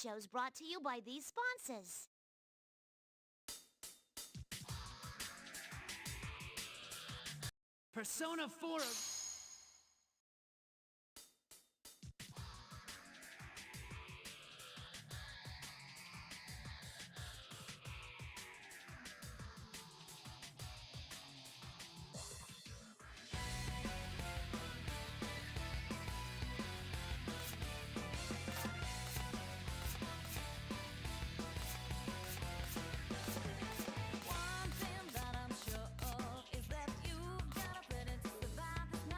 shows brought to you by these sponsors. Persona 4 One thing that I'm sure of is that you gotta fit in to survive this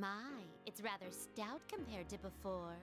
My, it's rather stout compared to before.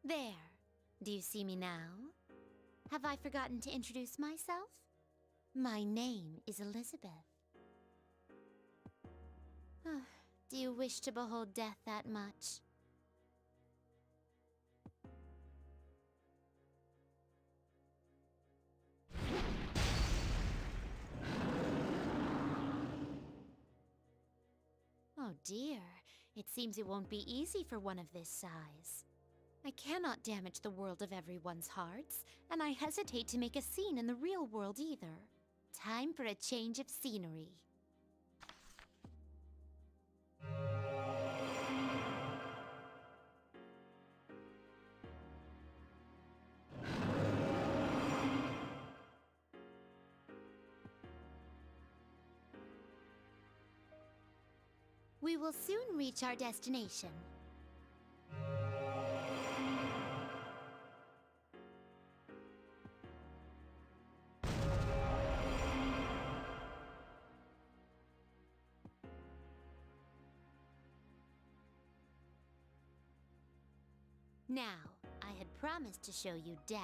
There. Do you see me now? Have I forgotten to introduce myself? My name is Elizabeth. Do you wish to behold death that much? Oh dear, it seems it won't be easy for one of this size. I cannot damage the world of everyone's hearts, and I hesitate to make a scene in the real world either. Time for a change of scenery. We will soon reach our destination. Now, I had promised to show you death.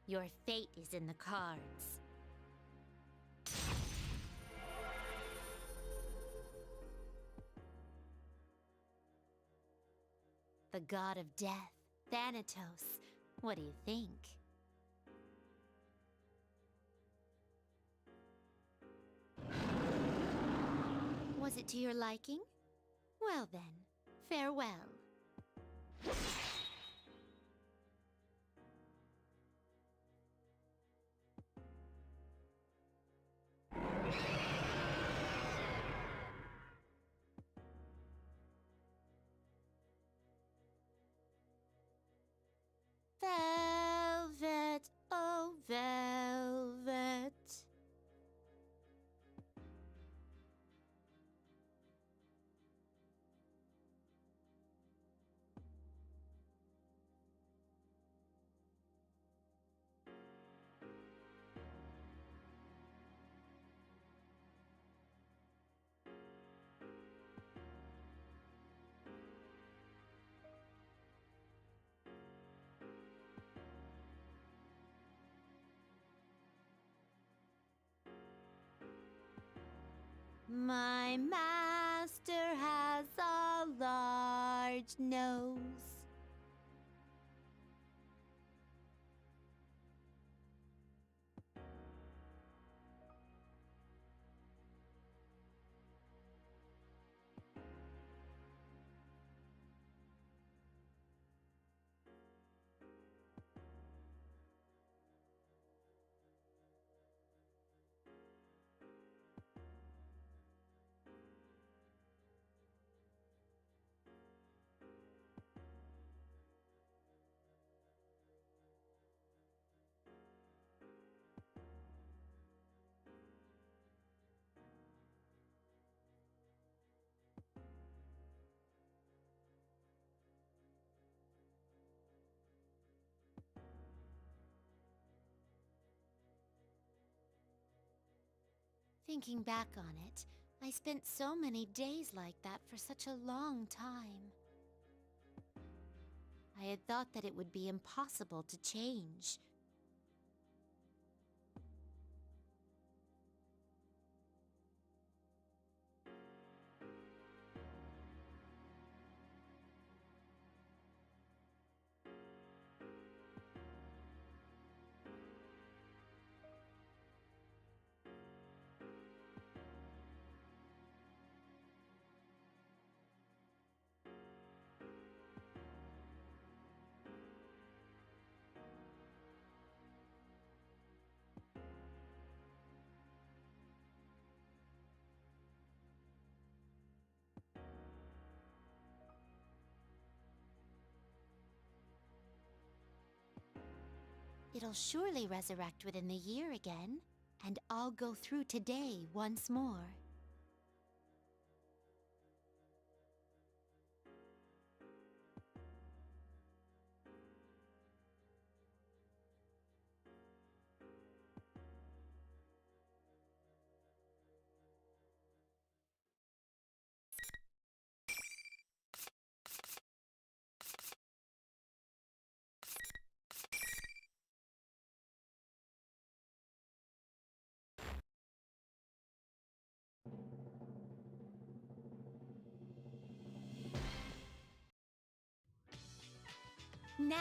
Your fate is in the cards. The god of death, Thanatos. What do you think? Was it to your liking? Well then, farewell. Velvet, oh velvet. My master has a large nose. Thinking back on it, I spent so many days like that for such a long time. I had thought that it would be impossible to change. It'll surely resurrect within the year again, and I'll go through today once more. Now!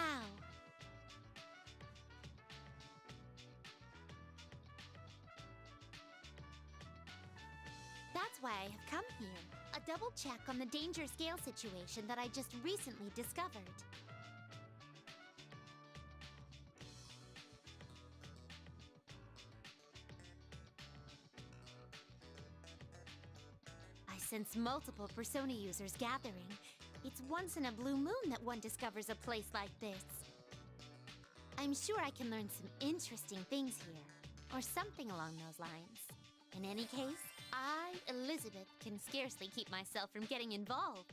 That's why I have come here. A double check on the danger scale situation that I just recently discovered. I sense multiple Persona users gathering. It's once in a blue moon that one discovers a place like this. I'm sure I can learn some interesting things here, or something along those lines. In any case, I, Elizabeth, can scarcely keep myself from getting involved.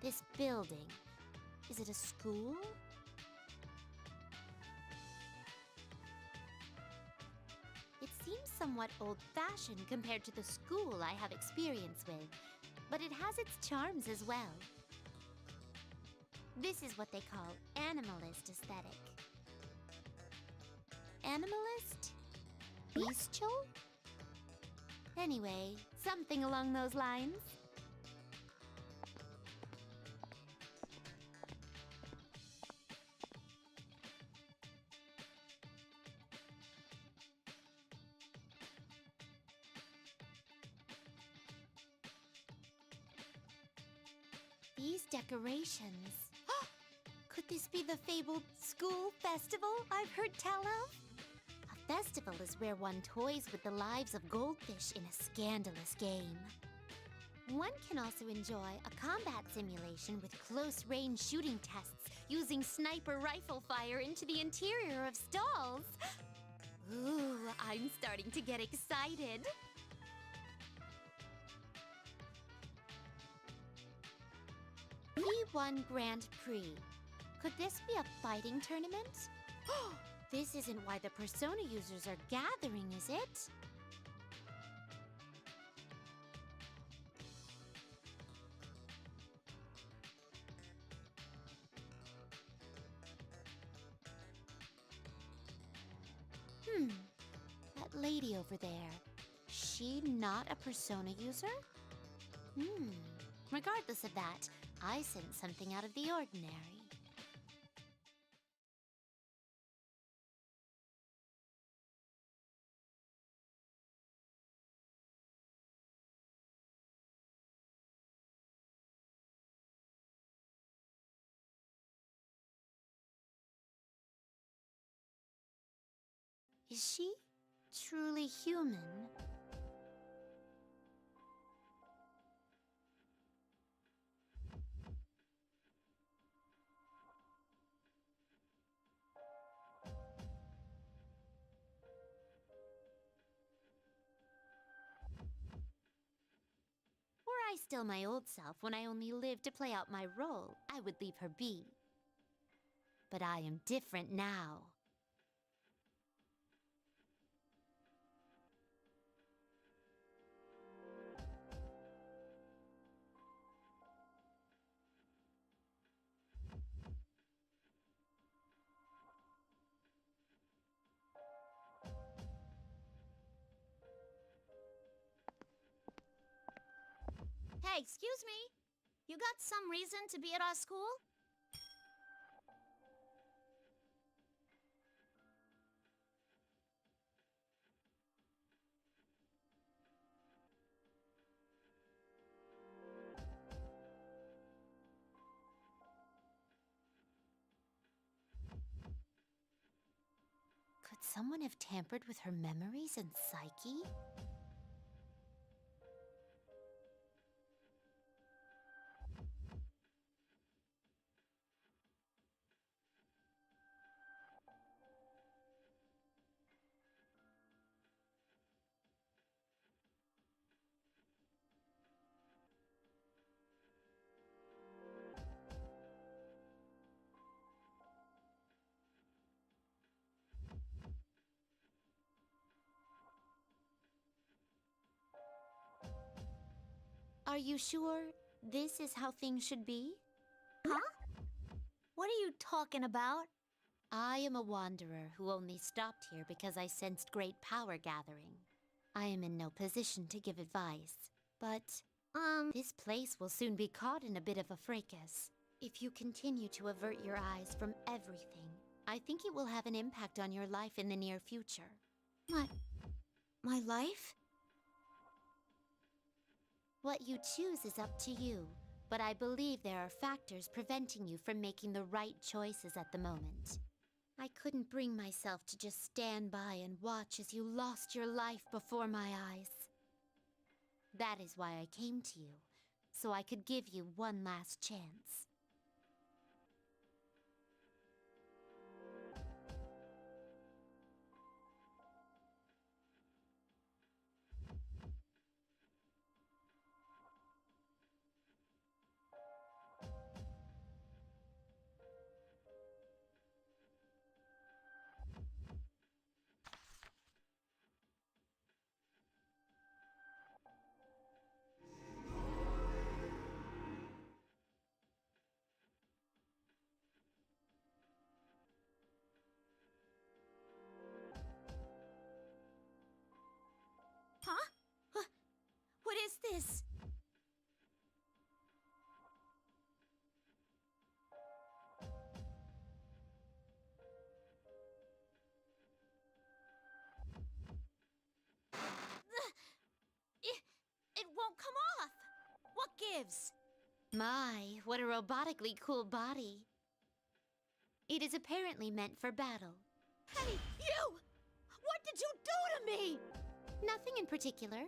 This building, is it a school? It seems somewhat old-fashioned compared to the school I have experience with, but it has its charms as well. This is what they call animalist aesthetic. Animalist? Bestial? Anyway, something along those lines. These decorations. Could this be the fabled school festival I've heard tell of? A festival is where one toys with the lives of goldfish in a scandalous game. One can also enjoy a combat simulation with close-range shooting tests using sniper rifle fire into the interior of stalls. Ooh, I'm starting to get excited. P1 Grand Prix. Could this be a fighting tournament? This isn't why the Persona users are gathering, is it? That lady over there. She not a Persona user? Regardless of that, I sense something out of the ordinary. Is she truly human? Were I still my old self when I only lived to play out my role, I would leave her be. But I am different now. Hey, excuse me. You got some reason to be at our school? someone have tampered with her memories and psyche? Are you sure this is how things should be? Huh? What are you talking about? I am a wanderer who only stopped here because I sensed great power gathering. I am in no position to give advice, but this place will soon be caught in a bit of a fracas. If you continue to avert your eyes from everything, I think it will have an impact on your life in the near future. My life? What you choose is up to you, but I believe there are factors preventing you from making the right choices at the moment. I couldn't bring myself to just stand by and watch as you lost your life before my eyes. That is why I came to you, so I could give you one last chance. Huh? What is this? It won't come off! What gives? My, what a robotically cool body. It is apparently meant for battle. Hey, you! What did you do to me? Nothing in particular.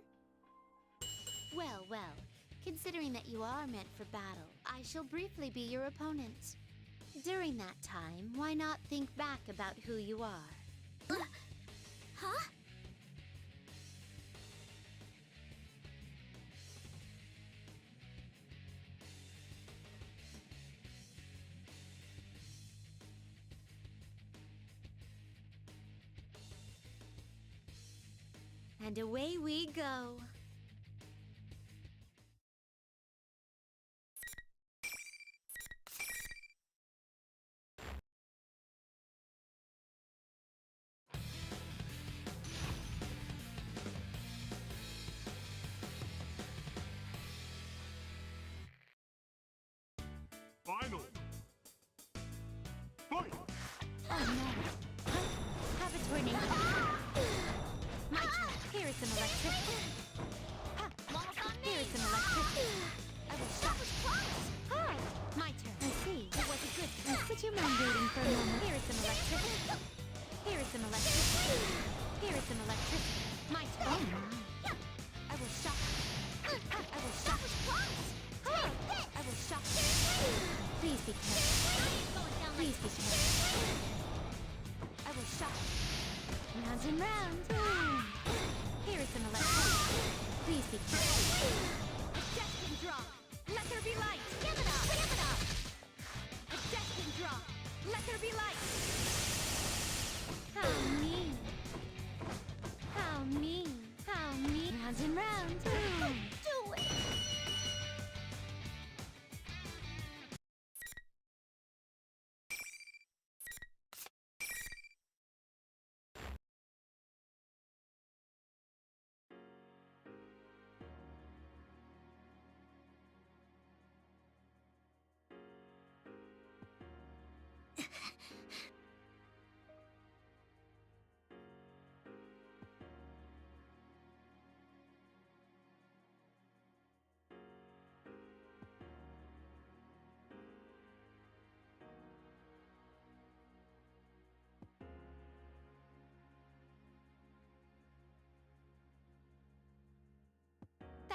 Well, well, considering that you are meant for battle, I shall briefly be your opponent. During that time, why not think back about who you are? Huh? And away we go. Final. Fight! Oh no. Have a tornado. My turn. Here is some electricity. Ha! Here is some electricity. I will shock. Hi! My turn. I see. It was a good turn. Would you mind waiting for a moment? Here is some electricity. Here is some electricity. Here is some electricity. My turn. Oh my. I will shock. I will shock. I will shock. Please be careful. Please be careful. I will shock. Round and round. Here is some electricity. Please be careful. Destined drop. Let there be light. Give it up. Give it up. A destined drop. Let there be light. How mean. How mean. How mean. Round and round. Do it!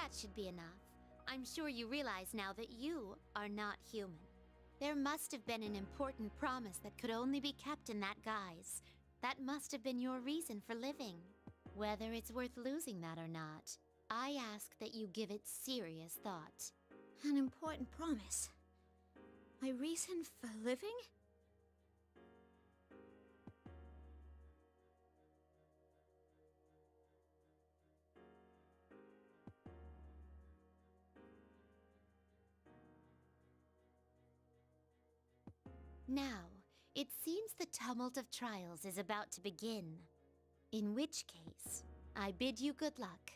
That should be enough. I'm sure you realize now that you are not human. There must have been an important promise that could only be kept in that guise. That must have been your reason for living. Whether it's worth losing that or not, I ask that you give it serious thought. An important promise. My reason for living? Now, it seems the tumult of trials is about to begin. In which case, I bid you good luck.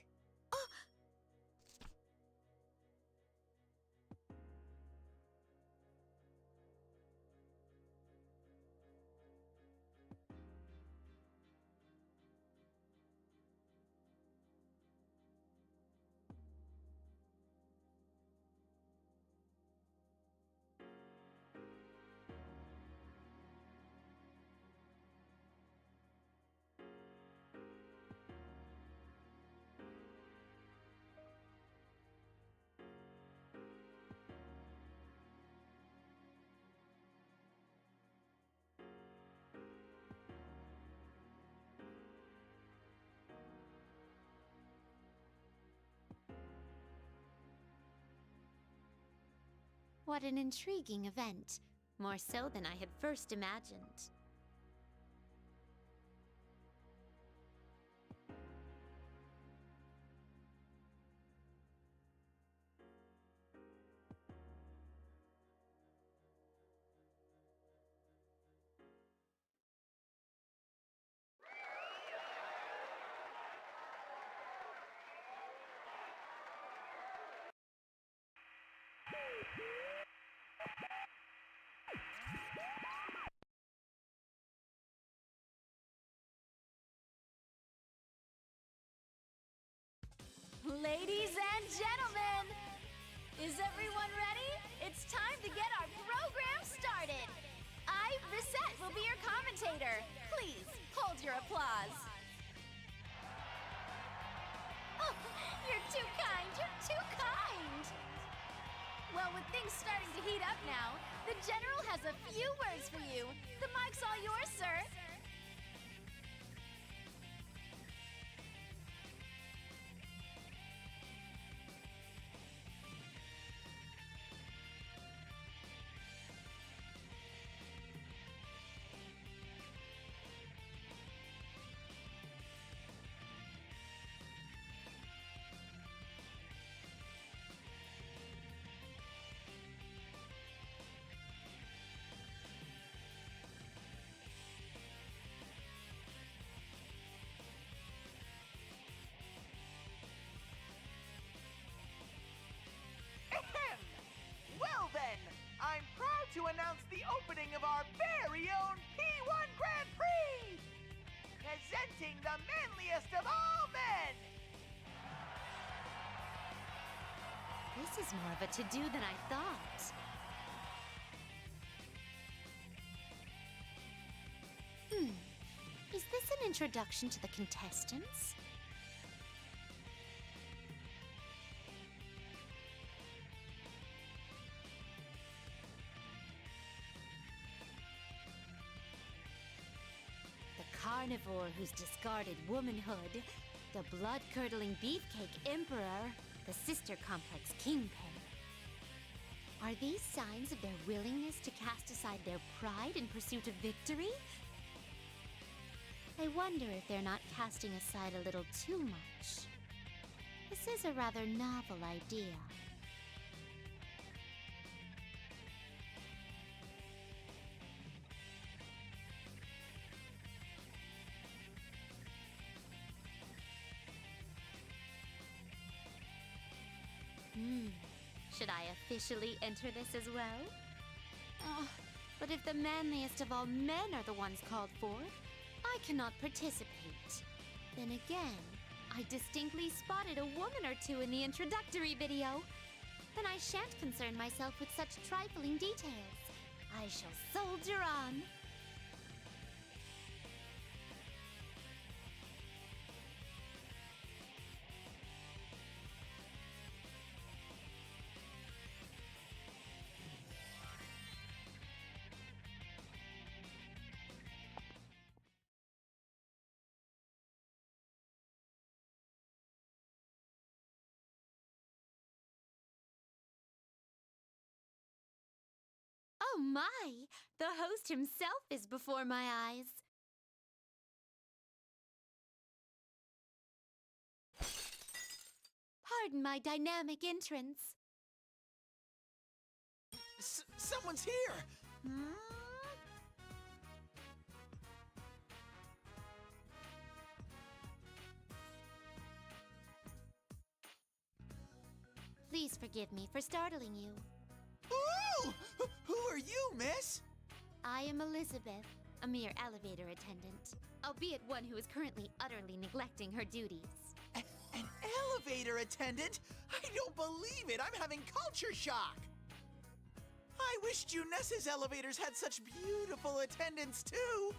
What an intriguing event. More so than I had first imagined. Ladies and gentlemen, is everyone ready? It's time to get our program started. I, Reset, will be your commentator. Please, hold your applause. Oh, you're too kind, you're too kind. Well, with things starting to heat up now, the General has a few words for you. The mic's all yours, sir. Well then, I'm proud to announce the opening of our very own P1 Grand Prix! Presenting the manliest of all men! This is more of a to-do than I thought. Is this an introduction to the contestants? The carnivore who's discarded womanhood, the blood-curdling beefcake emperor, the sister complex kingpin. Are these signs of their willingness to cast aside their pride in pursuit of victory? I wonder if they're not casting aside a little too much. This is a rather novel idea. Should I officially enter this as well? But if the manliest of all men are the ones called for, I cannot participate. Then again, I distinctly spotted a woman or two in the introductory video. Then I shan't concern myself with such trifling details. I shall soldier on. my! The host himself is before my eyes. Pardon my dynamic entrance. Someone's here! Hmm? Please forgive me for startling you. Ooh! Who are you, miss? I am Elizabeth, a mere elevator attendant, albeit one who is currently utterly neglecting her duties. An elevator attendant? I don't believe it! I'm having culture shock! I wish Junessa's elevators had such beautiful attendants, too!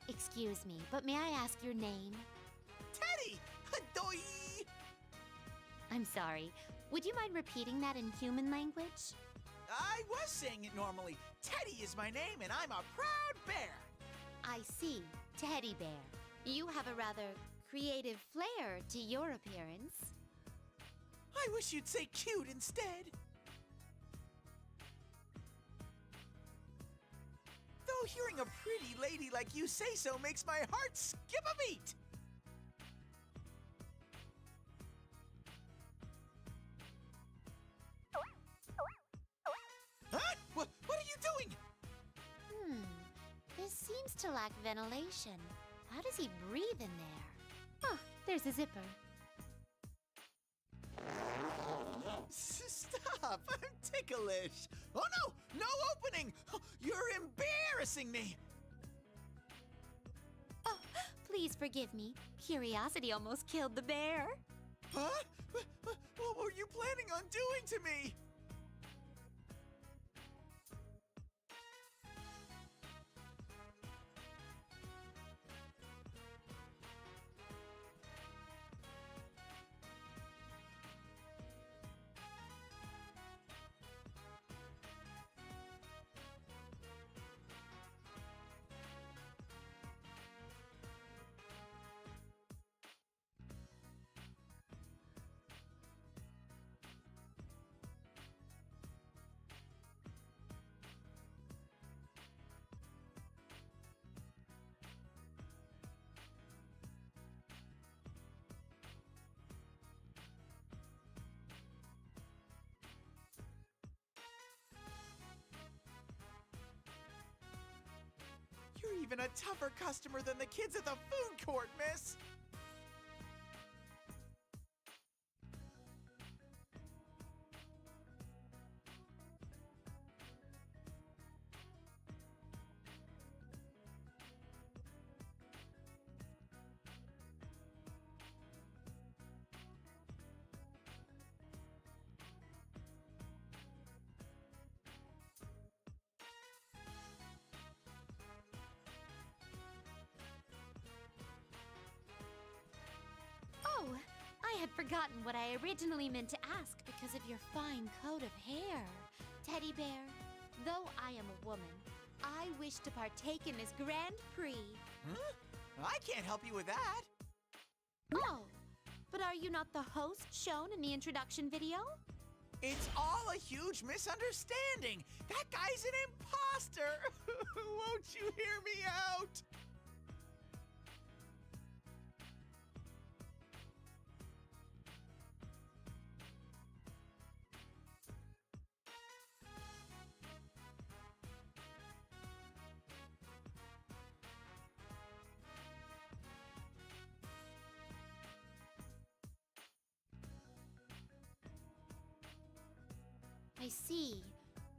Excuse me, but may I ask your name? Teddy! Adoy! I'm sorry. Would you mind repeating that in human language? I was saying it normally. Teddy is my name, and I'm a proud bear! I see. Teddy Bear. You have a rather creative flair to your appearance. I wish you'd say cute instead. Though hearing a pretty lady like you say so makes my heart skip a beat. Huh? What are you doing? This seems to lack ventilation. How does he breathe in there? Oh, there's a zipper. Stop! I'm ticklish. Oh no! No opening! You're embarrassing me! Oh, please forgive me. Curiosity almost killed the bear. Huh? What were you planning on doing to me? You're even a tougher customer than the kids at the food court, miss! Oh, I had forgotten what I originally meant to ask because of your fine coat of hair. Teddy Bear, though I am a woman, I wish to partake in this Grand Prix. Huh? I can't help you with that. Oh, but are you not the host shown in the introduction video? It's all a huge misunderstanding. That guy's an imposter. Won't you hear me out? I see.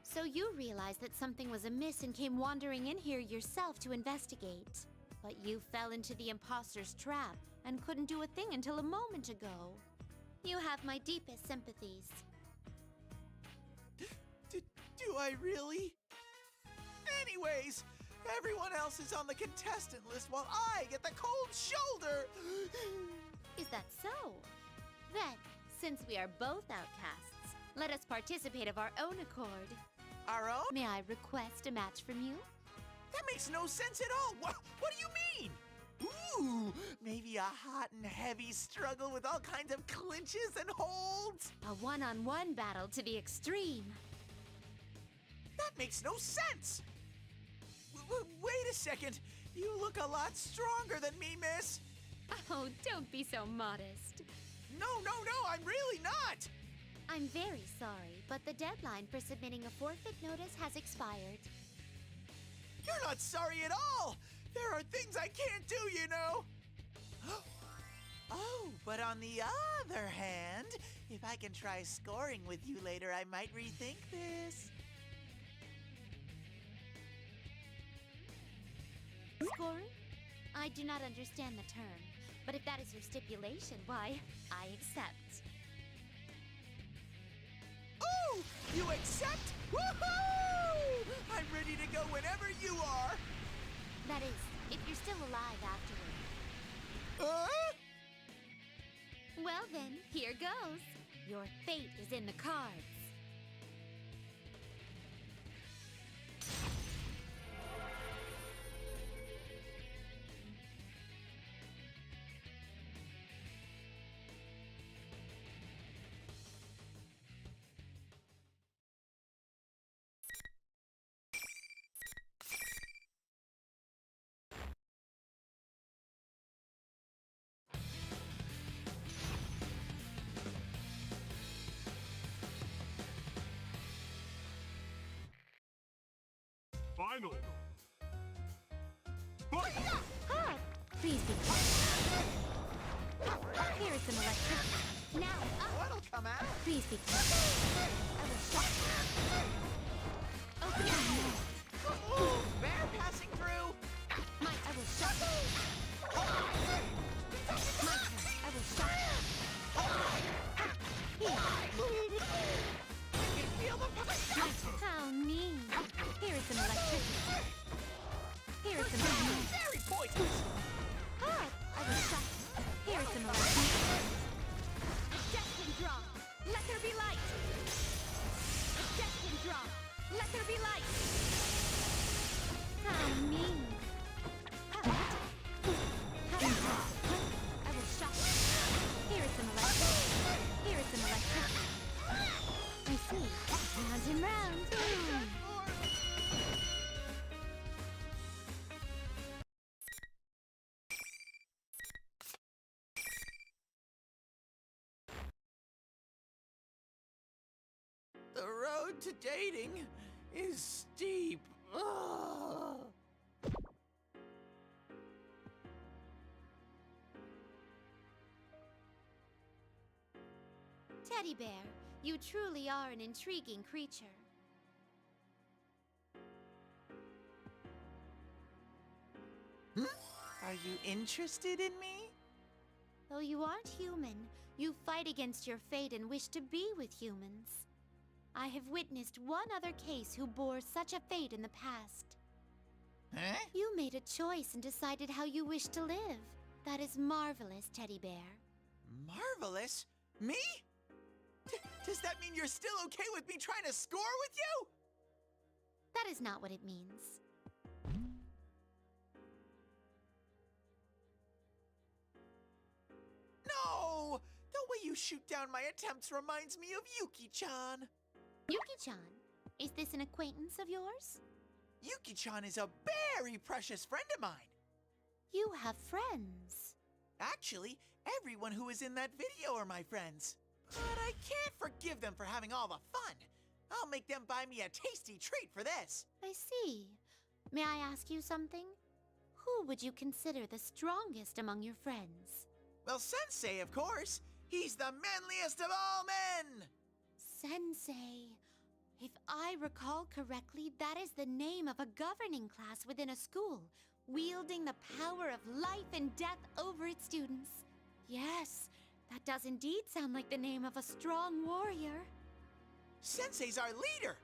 So you realized that something was amiss and came wandering in here yourself to investigate. But you fell into the imposter's trap and couldn't do a thing until a moment ago. You have my deepest sympathies. Do I really? Anyways, everyone else is on the contestant list while I get the cold shoulder. Is that so? Then, since we are both outcasts, let us participate of our own accord. Our own? May I request a match from you? That makes no sense at all. What do you mean? Ooh, maybe a hot and heavy struggle with all kinds of clinches and holds? A one-on-one battle to the extreme. That makes no sense! Wait a second! You look a lot stronger than me, miss! Oh, don't be so modest. No, I'm really not! I'm very sorry, but the deadline for submitting a forfeit notice has expired. You're not sorry at all! There are things I can't do, you know! Oh, but on the other hand, if I can try scoring with you later, I might rethink this. Scoring? I do not understand the term, but if that is your stipulation, why, I accept. Oh! You accept? Woohoo! I'm ready to go whenever you are! That is, if you're still alive afterward. Well then, here goes. Your fate is in the cards. Final. Fight! Ah, please be careful. Here is some electricity. Now, What'll come out? please be careful. I will shock you. Open your mouth. Ooh, bear passing through! I will shock you. My turn. I will shock you. Here. I can feel the How mean. Here is some electricity. Here is some electricity. very poisonous! Ah, I will shock you. Here is some electricity. Death can drop. Let there be light. Death can drop. Let there be light. How mean. I will shock you. Here is some electricity. Here is some electricity. I see. Round and round. The road to dating is steep. Ugh. Teddy Bear, you truly are an intriguing creature. Are you interested in me? Though you aren't human, you fight against your fate and wish to be with humans. I have witnessed one other case who bore such a fate in the past. Huh? You made a choice and decided how you wish to live. That is marvelous, Teddy Bear. Marvelous? Me? Does that mean you're still okay with me trying to score with you? That is not what it means. No! The way you shoot down my attempts reminds me of Yuki-chan. Yuki-chan, is this an acquaintance of yours? Yuki-chan is a very precious friend of mine. You have friends. Actually, everyone who is in that video are my friends. But I can't forgive them for having all the fun. I'll make them buy me a tasty treat for this. I see. May I ask you something? Who would you consider the strongest among your friends? Well, Sensei, of course. He's the manliest of all men. Sensei. If I recall correctly, that is the name of a governing class within a school, wielding the power of life and death over its students. Yes, that does indeed sound like the name of a strong warrior. Sensei's our leader.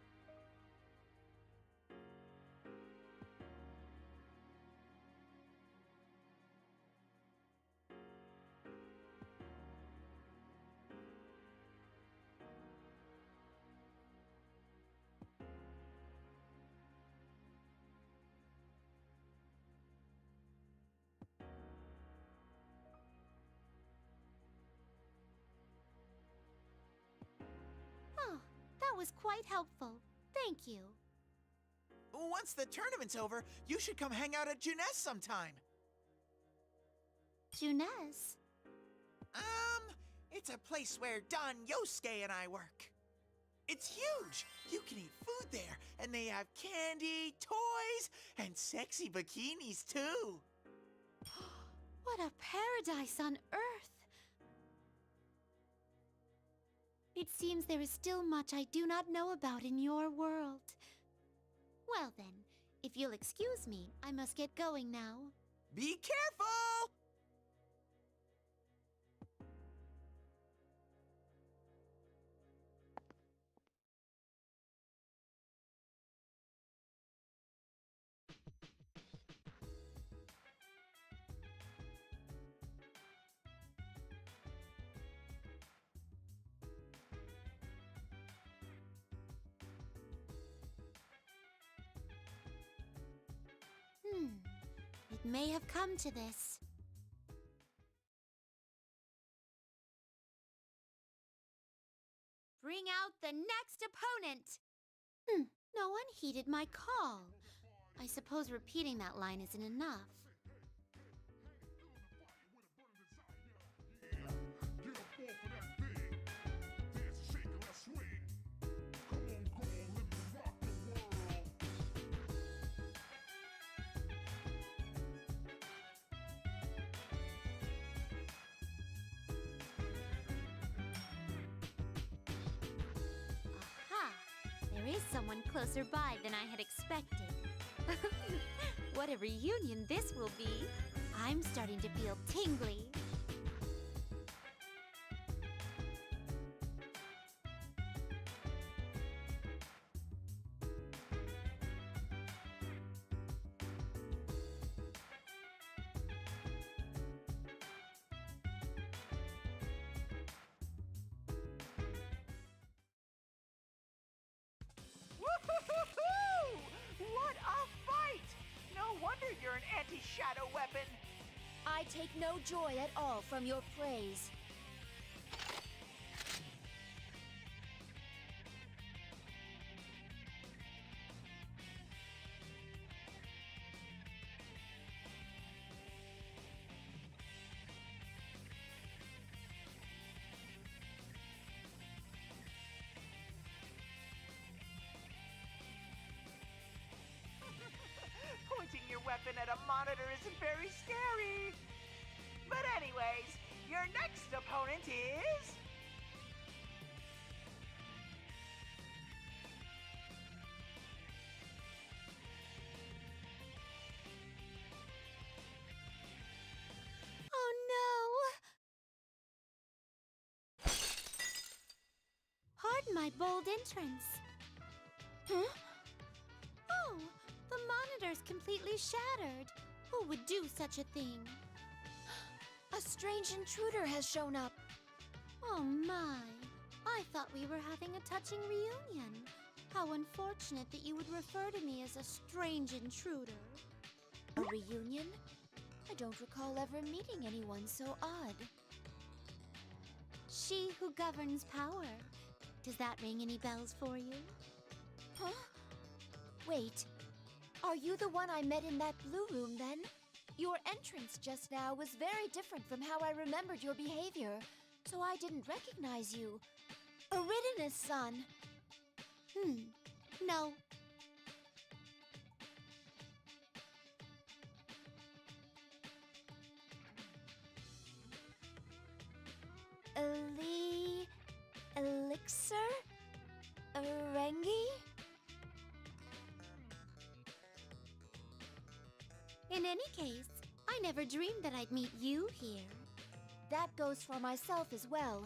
Oh, that was quite helpful. Thank you. Once the tournament's over, you should come hang out at Junes sometime. Junes? It's a place where Don Yosuke and I work. It's huge. You can eat food there, and they have candy, toys, and sexy bikinis, too. What a paradise on Earth! It seems there is still much I do not know about in your world. Well then, if you'll excuse me, I must get going now. Be careful! It may have come to this. Bring out the next opponent! No one heeded my call. I suppose repeating that line isn't enough. There is someone closer by than I had expected. What a reunion this will be! I'm starting to feel tingly. What a fight! No wonder you're an anti-shadow weapon. I take no joy at all from your praise. Pointing your weapon at a monitor isn't very scary. But anyways, your next opponent is... Oh no! Pardon my bold entrance. Huh? Oh, the monitor's completely shattered. Who would do such a thing? A strange intruder has shown up. Oh my. I thought we were having a touching reunion. How unfortunate that you would refer to me as a strange intruder. A reunion? I don't recall ever meeting anyone so odd. She who governs power. Does that ring any bells for you? Huh? Wait. Are you the one I met in that blue room then? Your entrance just now was very different from how I remembered your behavior, so I didn't recognize you. Eridanus-san. No. Elixir? Rengi? In any case, I never dreamed that I'd meet you here. That goes for myself as well.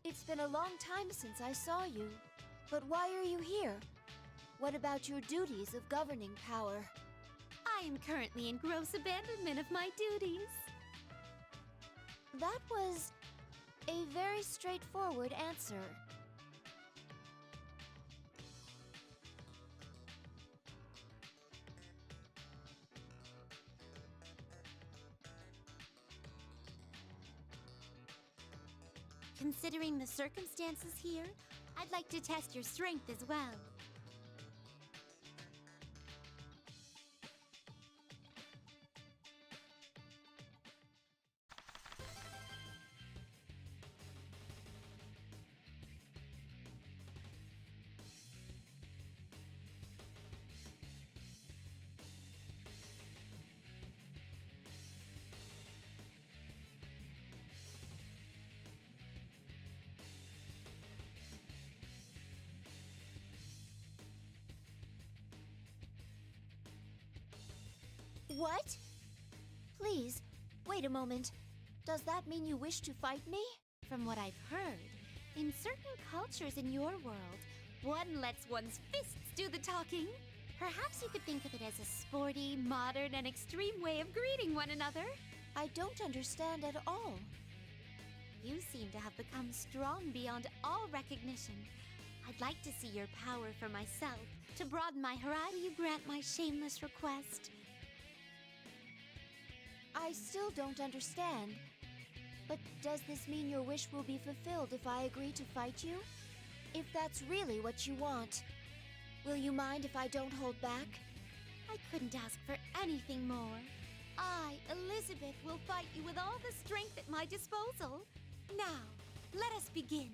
It's been a long time since I saw you. But why are you here? What about your duties of governing power? I am currently in gross abandonment of my duties. That was a very straightforward answer. Considering the circumstances here, I'd like to test your strength as well. What? Please, wait a moment. Does that mean you wish to fight me? From what I've heard, in certain cultures in your world, one lets one's fists do the talking. Perhaps you could think of it as a sporty, modern, and extreme way of greeting one another. I don't understand at all. You seem to have become strong beyond all recognition. I'd like to see your power for myself. To broaden my horizon, will you grant my shameless request? I still don't understand. But does this mean your wish will be fulfilled if I agree to fight you? If that's really what you want, will you mind if I don't hold back? I couldn't ask for anything more. I, Elizabeth, will fight you with all the strength at my disposal. Now, let us begin.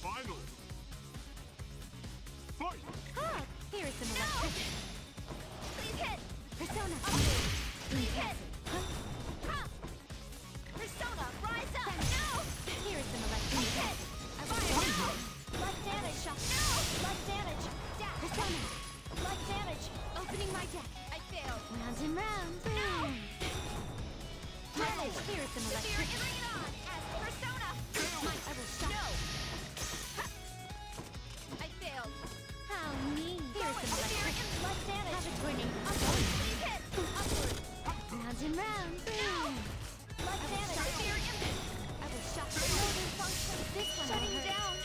Final! Fight! Ah, here is some electricity. Please hit! Persona. Please hit! Huh? Ha! Persona, rise up! No! Here is some electricity. Hit! Fire! No! Blood damage! No! Blood damage! Dash! Persona. Blood damage! Opening my deck. I failed! Round and round. Boom. Damage! Here is some Fear and electricity. bring it on! As Persona! I will shock. No! Ha! I failed! How mean. Here is some Fear electricity. and blood damage! Have a grenade. Upward! Please hit! Upward! Round and round. Boom. Blood damage! Fear and... I will shock. Motor function! This one Shutting will hurt. down!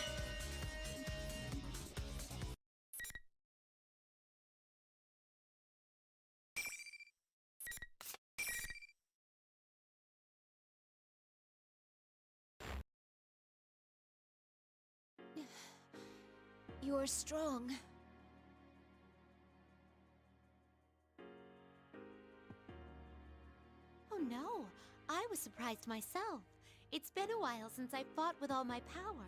You're strong. Oh no, I was surprised myself. It's been a while since I fought with all my power.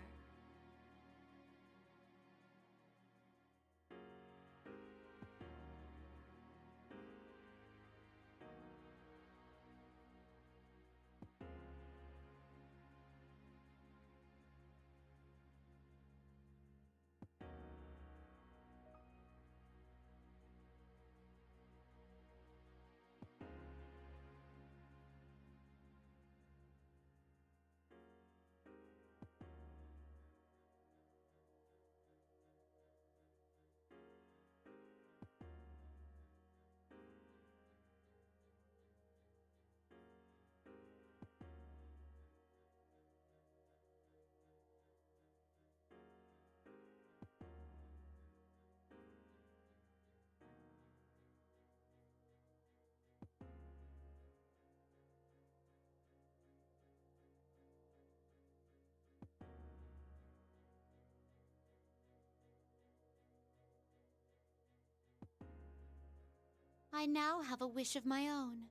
I now have a wish of my own.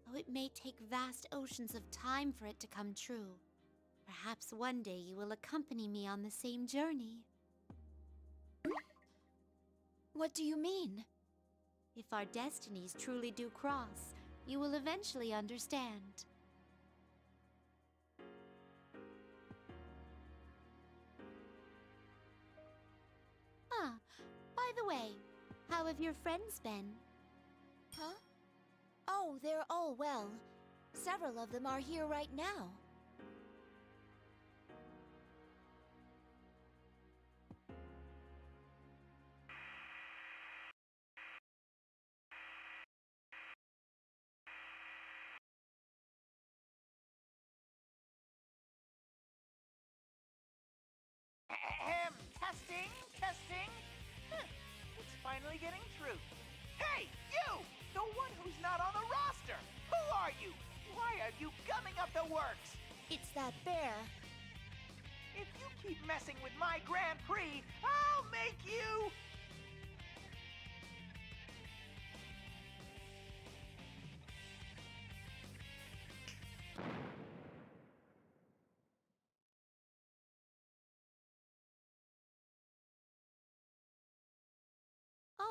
Though it may take vast oceans of time for it to come true, perhaps one day you will accompany me on the same journey. What do you mean? If our destinies truly do cross, you will eventually understand. Ah, by the way, how have your friends been? Huh? Oh, they're all well. Several of them are here right now. Testing, testing. Huh, it's finally getting through. Hey, you! The one who's not on the roster! Who are you? Why are you gumming up the works? It's that bear. If you keep messing with my Grand Prix, I'll make you...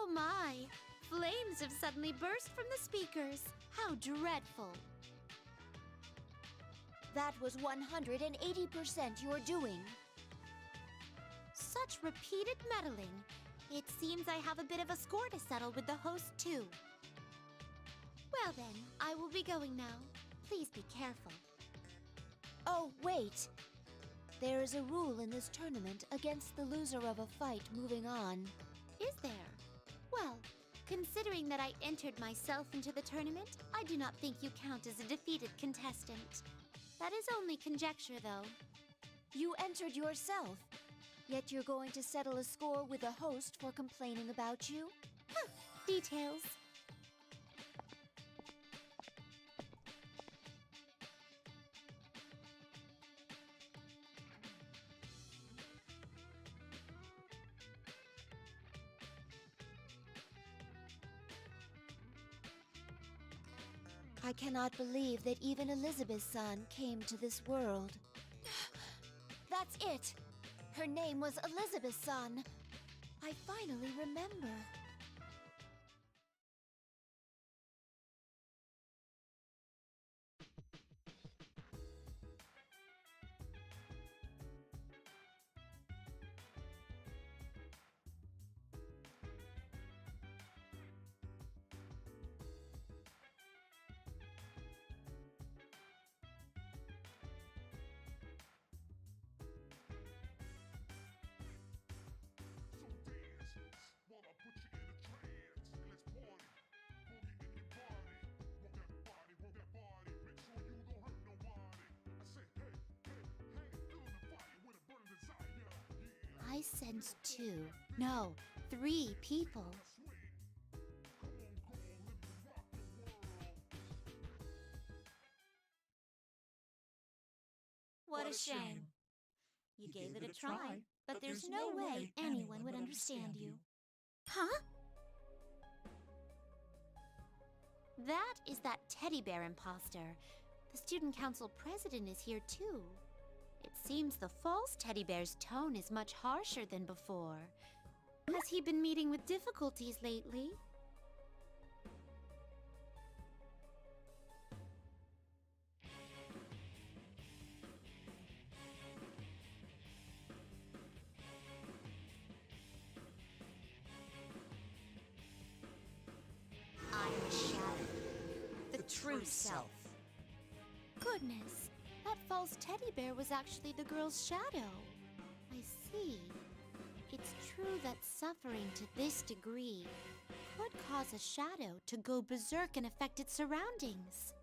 Oh my! Flames have suddenly burst from the speakers. How dreadful. That was 180% your doing. Such repeated meddling. It seems I have a bit of a score to settle with the host, too. Well then, I will be going now. Please be careful. Oh, wait. There is a rule in this tournament against the loser of a fight moving on. Is there? Well, considering that I entered myself into the tournament, I do not think you count as a defeated contestant. That is only conjecture, though. You entered yourself, yet you're going to settle a score with the host for complaining about you? Huh, details. I cannot believe that even Elizabeth's son came to this world. That's it! Her name was Elizabeth's son. I finally remember. I sense 2, no, 3 people. What a shame. You gave it a try, but there's no way anyone would understand you. Huh? That is that teddy bear imposter. The student council president is here too. It seems the false teddy bear's tone is much harsher than before. Has he been meeting with difficulties lately? I'm a shadow. The true self. Goodness, that false teddy bear was actually the girl's shadow. I see. It's true that suffering to this degree could cause a shadow to go berserk and affect its surroundings.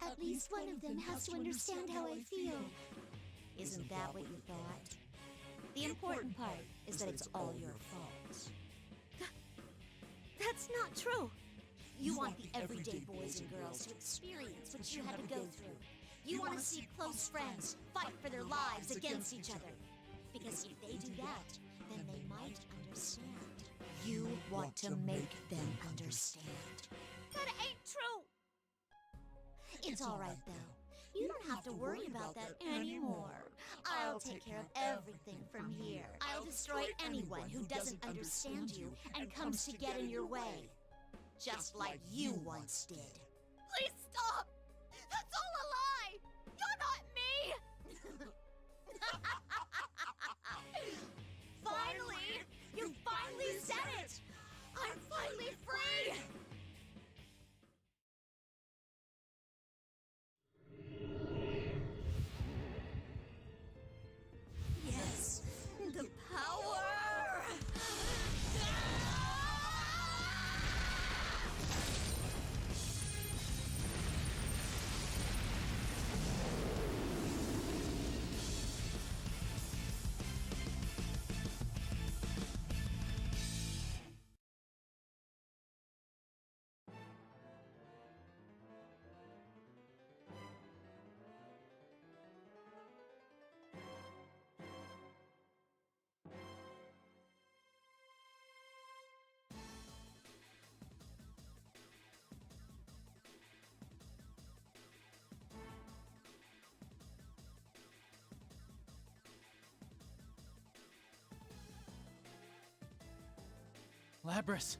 At least one of them has to understand how I feel. Isn't that what you thought? The important part is that it's all your fault. That's not true. You want the everyday boys and girls to experience what you had to go through. You want to see close friends fight for their lives against each other. Because if they do that, then they might understand. You want to make them understand. That ain't true! It's all right, though. You don't have to worry about that anymore. I'll take care of everything from here. I'll destroy anyone who doesn't understand you and comes to get in your way. Just like you once did. Please stop! That's all a lie! You're not me! Finally! You finally said it! I'm finally free! Yes, the power! Labrys.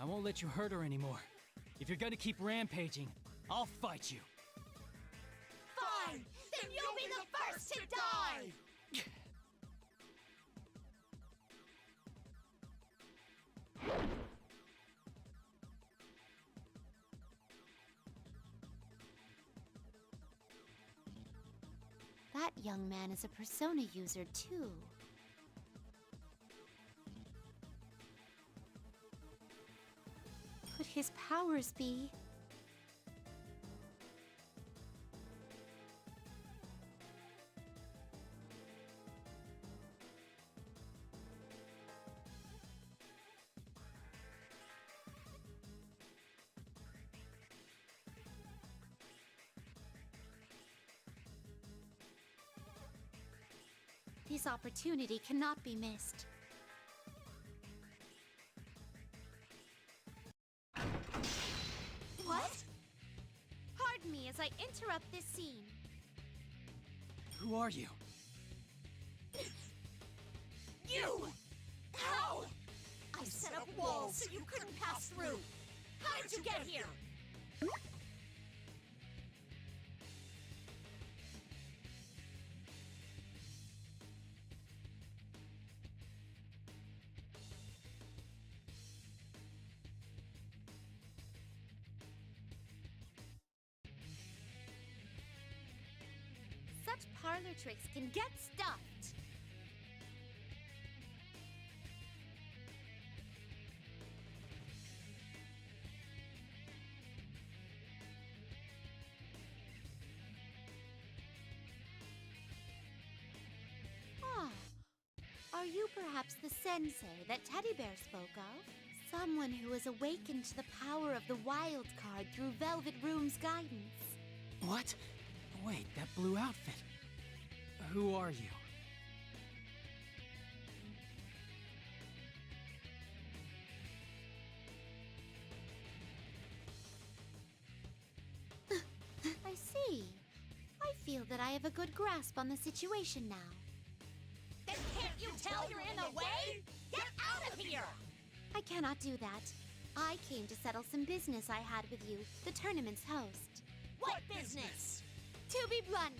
I won't let you hurt her anymore. If you're gonna keep rampaging, I'll fight you. Fine! Then you'll be the first to die! That young man is a persona user, too. Could his powers be? This opportunity cannot be missed. What? Pardon me as I interrupt this scene. Who are you? You! How? I set up walls so you couldn't pass through. How did you get here? Such parlor tricks can get stuffed. Ah, are you perhaps the sensei that Teddy Bear spoke of? Someone who has awakened to the power of the wild card through Velvet Room's guidance. What? Wait, that blue outfit. Who are you? I see. I feel that I have a good grasp on the situation now. Then can't you tell you're in the way? Get out of here! I cannot do that. I came to settle some business I had with you, the tournament's host. What business? To be blunt.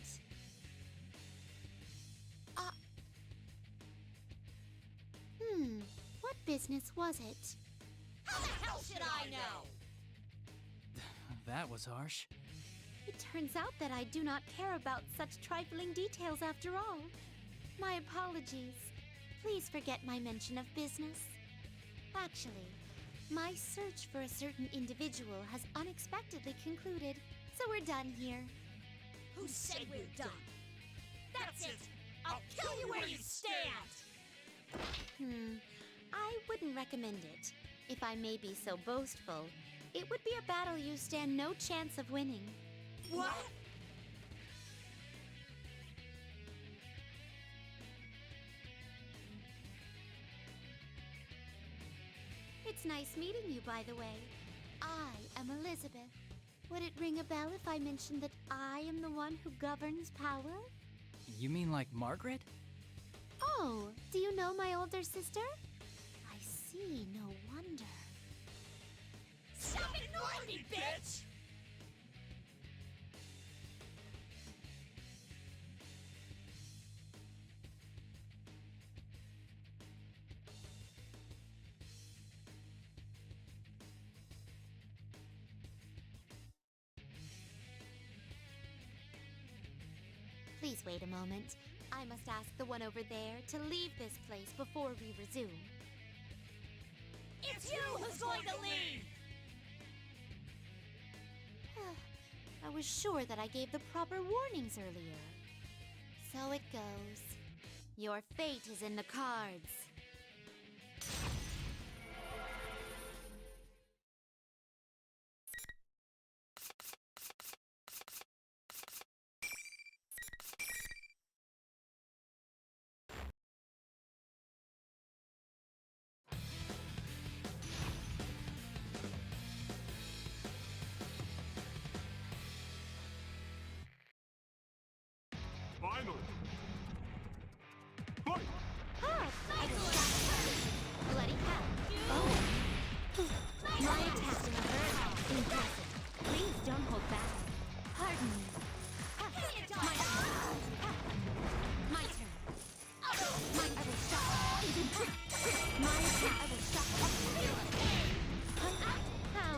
What business was it? How the hell should I know? That was harsh. It turns out that I do not care about such trifling details after all. My apologies. Please forget my mention of business. Actually, my search for a certain individual has unexpectedly concluded, so we're done here. Who said we're done? That's it! I'll kill you where you stand! I wouldn't recommend it. If I may be so boastful, it would be a battle you stand no chance of winning. What? It's nice meeting you, by the way. I am Elizabeth. Would it ring a bell if I mentioned that I am the one who governs power? You mean like Margaret? Oh, do you know my older sister? I see, no wonder. Stop ignoring me, bitch! Please wait a moment. I must ask the one over there to leave this place before we resume. It's you who's going to leave! I was sure that I gave the proper warnings earlier. So it goes. Your fate is in the cards.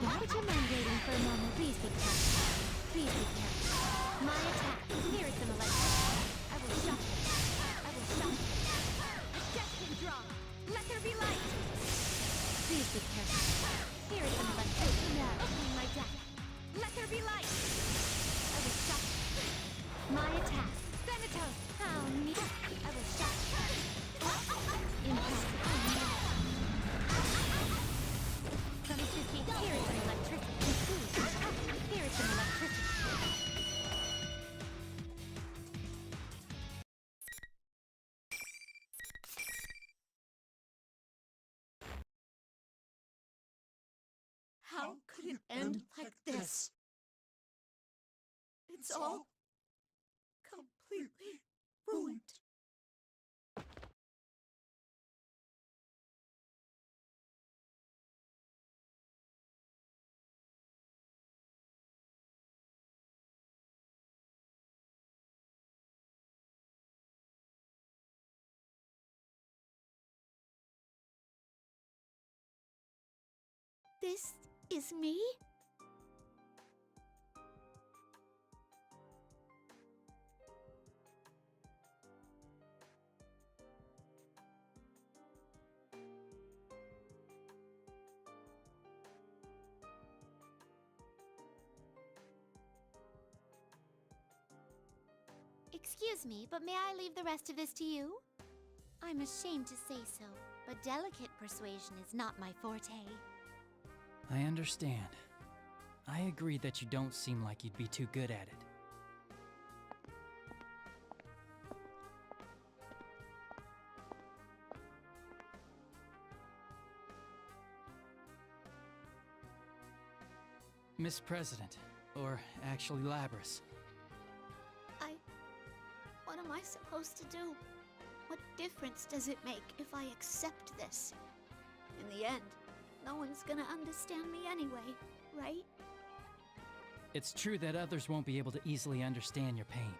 Would you mind waiting for a moment? Please be careful. Please be careful. My attack. Here is an electric. I will shock you. I will shock you. A destined draw. Let there be light. Please be careful. Here is an electric. Opening my deck. Let there be light. I will shock you. My attack. Thanatos. How neat. I will shock you. Impact. From 2 feet, here is an electricity. Here is an electricity. How could it end like this? It's all completely ruined. This is me? Excuse me, but may I leave the rest of this to you? I'm ashamed to say so, but delicate persuasion is not my forte. I understand. I agree that you don't seem like you'd be too good at it. Miss President, or actually Labras. What am I supposed to do? What difference does it make if I accept this? In the end, no one's gonna understand me anyway, right? It's true that others won't be able to easily understand your pain.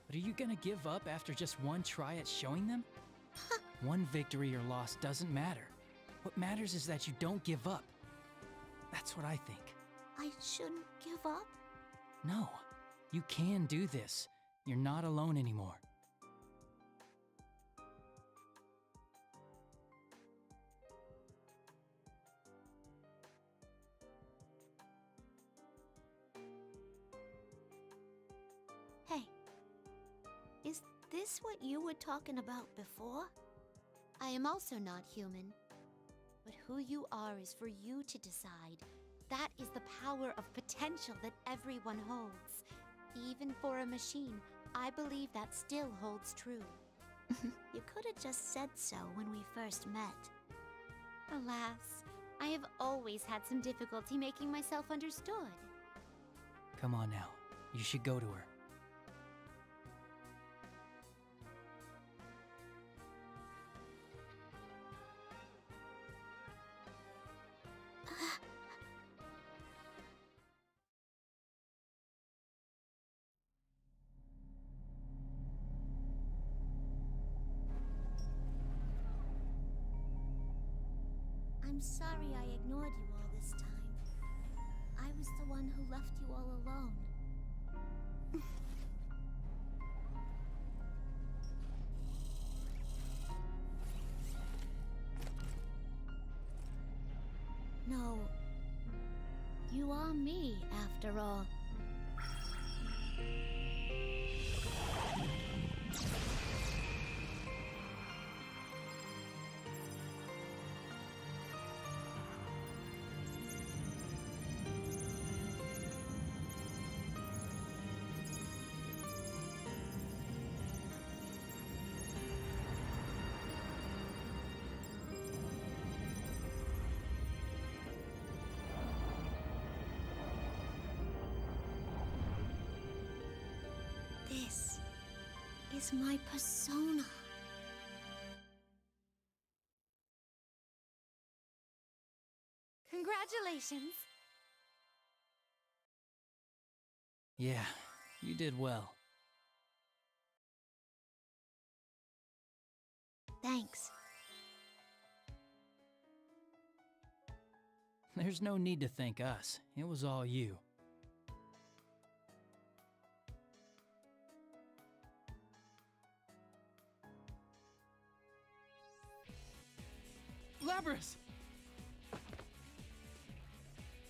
But are you gonna give up after just one try at showing them? One victory or loss doesn't matter. What matters is that you don't give up. That's what I think. I shouldn't give up? No, you can do this. You're not alone anymore. Hey, is this what you were talking about before? I am also not human. But who you are is for you to decide. That is the power of potential that everyone holds. Even for a machine, I believe that still holds true. You could have just said so when we first met. Alas, I have always had some difficulty making myself understood. Come on now, you should go to her. I'm sorry I ignored you all this time. I was the one who left you all alone. No, you are me after all. This is my persona. Congratulations! Yeah, you did well. Thanks. There's no need to thank us. It was all you. Labrys!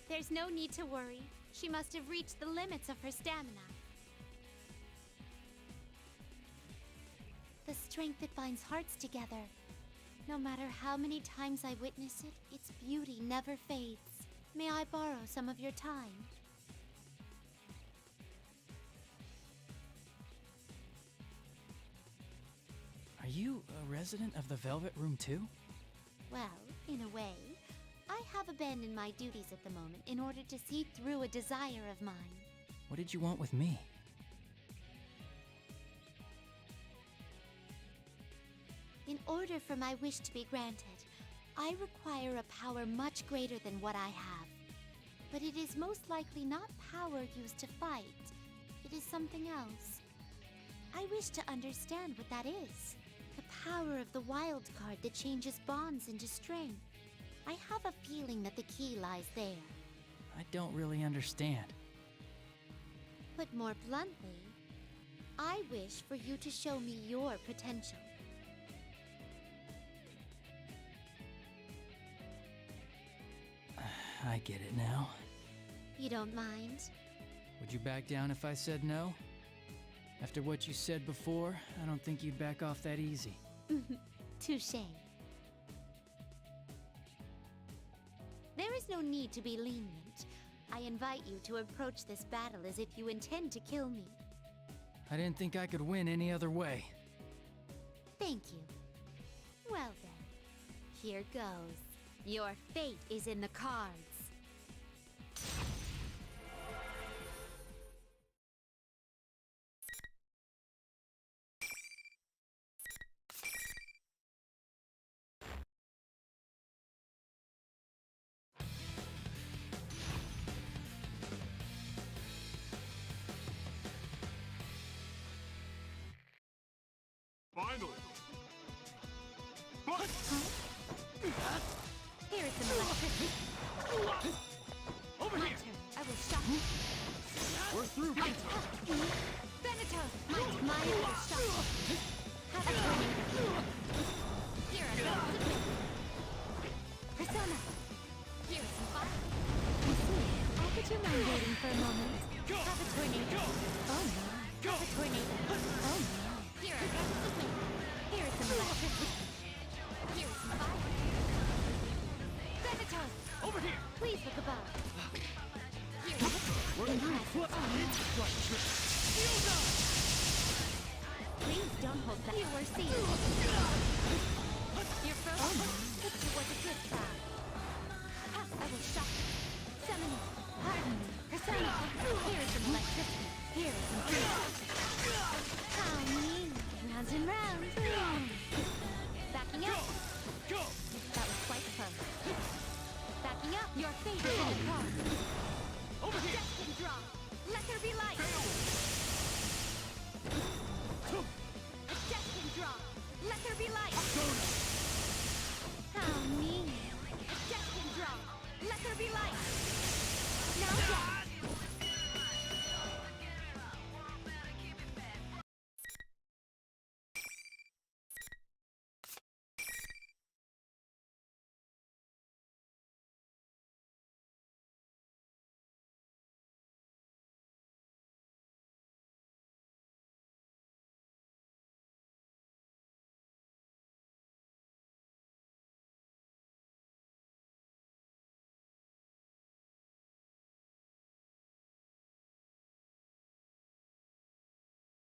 There's no need to worry. She must have reached the limits of her stamina. The strength that binds hearts together. No matter how many times I witness it, its beauty never fades. May I borrow some of your time? Are you a resident of the Velvet Room too? Well, in a way. I have abandoned my duties at the moment in order to see through a desire of mine. What did you want with me? In order for my wish to be granted, I require a power much greater than what I have. But it is most likely not power used to fight. It is something else. I wish to understand what that is. The power of the wild card that changes bonds into strength. I have a feeling that the key lies there. I don't really understand. Put more bluntly, I wish for you to show me your potential. I get it now. You don't mind? Would you back down if I said no? After what you said before, I don't think you'd back off that easy. Touché. There is no need to be lenient. I invite you to approach this battle as if you intend to kill me. I didn't think I could win any other way. Thank you. Well then, here goes. Your fate is in the cards. Finally! Here is some electricity. Over My here! turn. I will shock you. We're through! Venator! My will shock you. Have a tornado. Here are some submit. Persona. Here is some fire. I see. I'll put your mind waiting for a moment. Have a tornado. Oh my. Have a tornado. Oh my. Here are some submit. Here is some electricity. Here is some fire. Venator! Over here! Please look above. Here is We're through! Please don't hold back. You were seen. You're frozen. It was a good try. I will shock you. Summon it. Pardon me. Persona. Here is some electricity. Here is some fire. How mean. Round and round. Backing up. Go! That was quite close. Backing up. Your fate is in the cards. Over here! Destined draw. Let there be light. A destined draw. Let there be light. How mean.